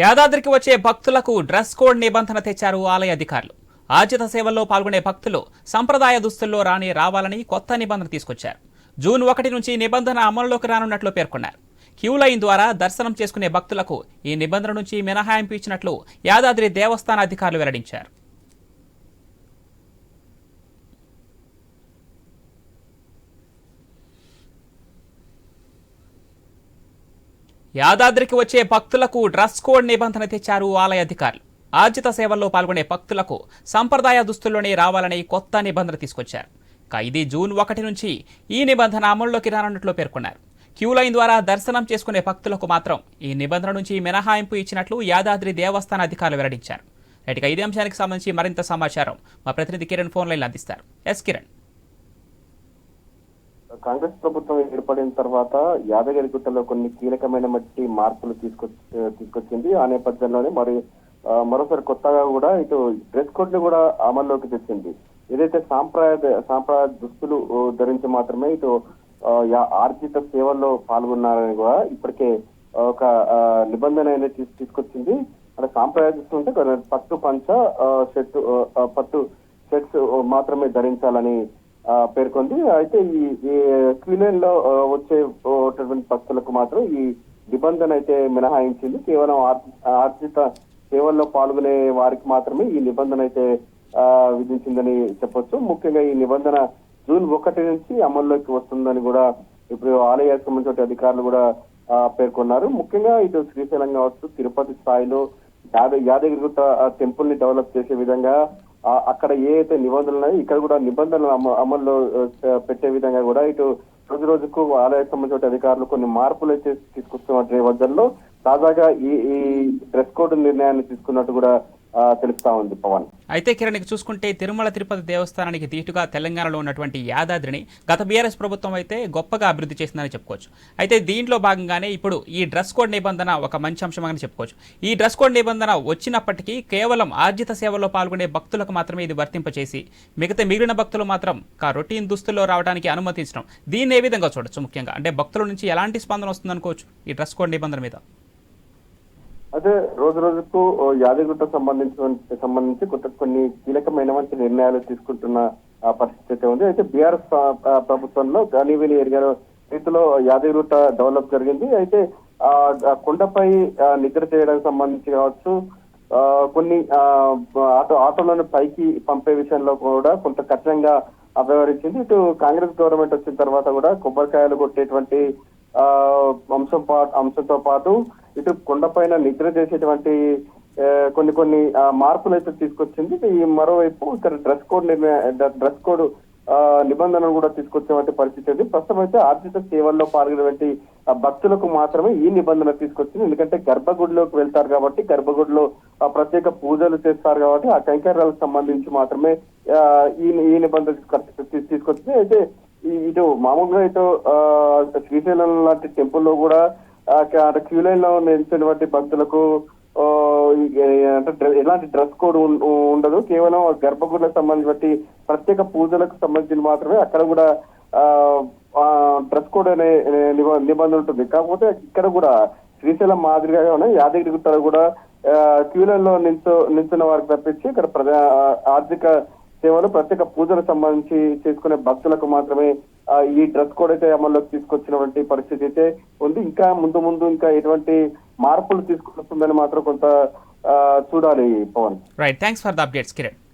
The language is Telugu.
యాదాద్రికి వచ్చే భక్తులకు డ్రెస్ కోడ్ నిబంధన తెచ్చారు ఆలయ అధికారులు. ఆర్జిత సేవల్లో పాల్గొనే భక్తులు సంప్రదాయ దుస్తుల్లో రావాలని కొత్త నిబంధన తీసుకొచ్చారు. జూన్ 1 నుంచి నిబంధన అమల్లోకి రానున్నట్లు పేర్కొన్నారు. క్యూ లైన్ ద్వారా దర్శనం చేసుకునే భక్తులకు ఈ నిబంధన నుంచి మినహాయింపు ఇచ్చినట్లు యాదాద్రి దేవస్థాన అధికారులు వెల్లడించారు. యాదాద్రికి వచ్చే భక్తులకు డ్రెస్ కోడ్ నిబంధన తెచ్చారు ఆలయ అధికారులు. ఆర్జిత సేవల్లో పాల్గొనే భక్తులకు సంప్రదాయ దుస్తుల్లోనే రావాలని కొత్త నిబంధన తీసుకొచ్చారు. ఇది జూన్ 1 నుంచి ఈ నిబంధన అమల్లోకి రానున్నట్లు పేర్కొన్నారు. క్యూ లైన్ ద్వారా దర్శనం చేసుకునే భక్తులకు మాత్రం ఈ నిబంధన నుంచి మినహాయింపు ఇచ్చినట్లు యాదాద్రి దేవస్థాన అధికారులు వెల్లడించారు. రైట్గా ఇదే అంశానికి సంబంధించి మరింత సమాచారం మా ప్రతినిధి కిరణ్ ఫోన్ లైన్లో అందిస్తారు. ఎస్ కిరణ్. కాంగ్రెస్ ప్రభుత్వం ఏర్పడిన తర్వాత యాదగిరిగుట్టలో కొన్ని కీలకమైన మార్పులు తీసుకొచ్చింది. ఆ నేపథ్యంలోనే మరోసారి కొత్తగా కూడా ఇటు డ్రెస్ కోడ్ ని కూడా అమల్లోకి తెచ్చింది. ఏదైతే సాంప్రదాయ దుస్తులు ధరించి మాత్రమే ఇటు ఆర్జిత సేవల్లో పాల్గొన్నారని కూడా ఇప్పటికే ఒక నిబంధన అనేది తీసుకొచ్చింది. అంటే సాంప్రదాయ దుస్తులు అంటే పట్టు పంచ పట్టు షర్ట్స్ మాత్రమే ధరించాలని పేర్కొంది. అయితే ఈ క్యూలైన్ లో వచ్చేటువంటి భక్తులకు మాత్రం ఈ నిబంధన అయితే మినహాయించింది. కేవలం ఆర్జిత సేవల్లో పాల్గొనే వారికి మాత్రమే ఈ నిబంధన అయితే విధించిందని చెప్పొచ్చు. ముఖ్యంగా ఈ నిబంధన జూన్ 1 నుంచి అమల్లోకి వస్తుందని కూడా ఇప్పుడు ఆలయానికి సంబంధించిన అధికారులు కూడా పేర్కొన్నారు. ముఖ్యంగా ఇటు శ్రీశైలం కావచ్చు, తిరుపతి స్థాయిలో యాదగిరిగుట్ట టెంపుల్ ని డెవలప్ చేసే విధంగా అక్కడ ఏ అయితే నిబంధనలు ఉన్నాయో ఇక్కడ కూడా నిబంధనలు అమల్లో పెట్టే విధంగా కూడా ఇటు రోజు రోజుకు ఆలయానికి సంబంధించిన అధికారులు కొన్ని మార్పులు అయితే తీసుకొస్తున్న నేపథ్యంలో తాజాగా ఈ డ్రెస్ కోడ్ నిర్ణయాన్ని తీసుకున్నట్టు కూడా తెలుస్తా ఉంది పవన్. అయితే కిరణ్ చూసుకుంటే తిరుమల తిరుపతి దేవస్థానానికి దీటుగా తెలంగాణలో ఉన్నటువంటి యాదాద్రిని గత బీఆర్ఎస్ ప్రభుత్వం అయితే గొప్పగా అభివృద్ధి చేసిందని చెప్పుకోవచ్చు. అయితే దీంట్లో భాగంగానే ఇప్పుడు ఈ డ్రెస్ కోడ్ నిబంధన ఒక మంచి అంశమని చెప్పుకోవచ్చు. ఈ డ్రెస్ కోడ్ నిబంధన వచ్చినప్పటికీ కేవలం ఆర్జిత సేవల్లో పాల్గొనే భక్తులకు మాత్రమే ఇది వర్తింపచేసి మిగిలిన భక్తులు మాత్రం రొటీన్ దుస్తుల్లో రావడానికి అనుమతించడం, దీన్ని ఏ విధంగా చూడొచ్చు? ముఖ్యంగా అంటే భక్తుల నుంచి ఎలాంటి స్పందన వస్తుందనుకోవచ్చు ఈ డ్రెస్ కోడ్ నిబంధన మీద? అదే రోజు రోజుకు యాదగిరిగుట్ట సంబంధించి కొన్ని కీలకమైన నిర్ణయాలు తీసుకుంటున్న పరిస్థితి ఉంది. అయితే బీఆర్ఎస్ ప్రభుత్వంలో గాలివేలి ఏరియా రీతిలో యాదగిరిగుట్ట డెవలప్ జరిగింది. అయితే కొండపై నిద్ర చేయడానికి సంబంధించి కావచ్చు, కొన్ని ఆటోలను పైకి పంపే విషయంలో కూడా కొంత కఠినంగా వ్యవహరించింది. ఇటు కాంగ్రెస్ గవర్నమెంట్ వచ్చిన తర్వాత కూడా కొబ్బరికాయలు కొట్టేటువంటి అంశంతో పాటు ఇటు కొండపైన నిద్ర చేసేటువంటి కొన్ని మార్పులు అయితే తీసుకొచ్చింది. ఈ మరోవైపు ఇక్కడ డ్రెస్ కోడ్ నిబంధనలు కూడా తీసుకొచ్చేటువంటి పరిస్థితి ఉంది. ప్రస్తుతం అయితే ఆర్జిత సేవల్లో పాల్గొనేటువంటి భక్తులకు మాత్రమే ఈ నిబంధన తీసుకొచ్చింది. ఎందుకంటే గర్భగుడిలోకి వెళ్తారు కాబట్టి, గర్భగుడిలో ప్రత్యేక పూజలు చేస్తారు కాబట్టి ఆ కైంకర్యాలకు సంబంధించి మాత్రమే ఈ నిబంధన తీసుకొచ్చింది. అయితే ఇటు మామూలుగా ఇటు శ్రీశైలం లాంటి టెంపుల్లో కూడా క్యూ లైన్ లో నిలిచినటువంటి భక్తులకు అంటే ఎలాంటి డ్రెస్ కోడ్ ఉండదు. కేవలం గర్భగుడిలకు సంబంధించి ప్రత్యేక పూజలకు సంబంధించి మాత్రమే అక్కడ కూడా డ్రెస్ కోడ్ అనే నిబంధన ఉంటుంది. కాకపోతే ఇక్కడ కూడా శ్రీశైలం మాదిరిగా ఉన్నాయి. యాదగిరిగుట్టలో కూడా క్యూ లైన్ లో నిల్చున్న వారికి తప్పించి ఇక్కడ ఆర్థిక సేవలు ప్రత్యేక పూజలకు సంబంధించి చేసుకునే భక్తులకు మాత్రమే ఈ డ్రెస్ కోడ్ అయితే అమల్లోకి తీసుకొచ్చినటువంటి పరిస్థితి అయితే ఉంది. ఇంకా ముందు ఇంకా ఎటువంటి మార్పులు తీసుకొస్తుందని మాత్రం కొంత చూడాలి Pavan. Right, thanks for the updates Kiran.